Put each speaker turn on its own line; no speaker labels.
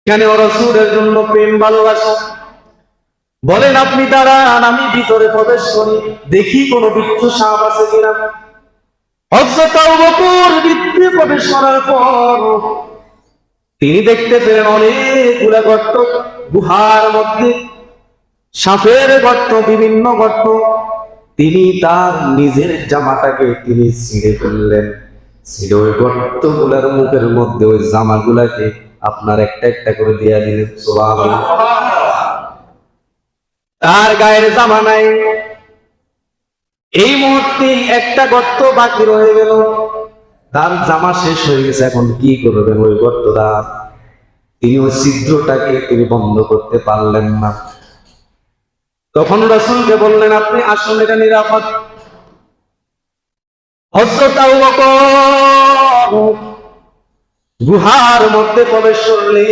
কেন রাসূলের জন্য প্রেম ভালোবাসা? বলেন আপনি দাঁড়ান, আমি ভিতরে প্রবেশ করি, দেখি কোন বৃদ্ধ সাপ আছে কিনা। হযরত আবু বকর ভিতরে প্রবেশ করার পর তিনি দেখতে পেলেন অনেকগুলা গর্ত, গুহার মধ্যে সাপের গর্ত, বিভিন্ন গর্ত। তিনি তার নিজের জামাটাকে তিনি ছিঁড়ে ফেললেন, ছিঁড়ে ওই গর্তগুলার মুখের মধ্যে ওই জামাগুলাকে আপনার একটা একটা করে দিয়া দিলেন। সুবহানাল্লাহ। তার গায়ের জামা নাই। এই মুহূর্তে একটা গর্ত বাকি রয়ে গেল, তার জামা শেষ হয়ে গেছে। এখন কি করবেন? ওই গর্তটা তিনি ওই ছিদ্রটাকে তিনি বন্ধ করতে পারলেন না। তখন রাসূলকে বললেন, আপনি আসুন, এটা নিরাপদ। হযরত আবু বকর গুহার মধ্যে প্রবেশ করলেন।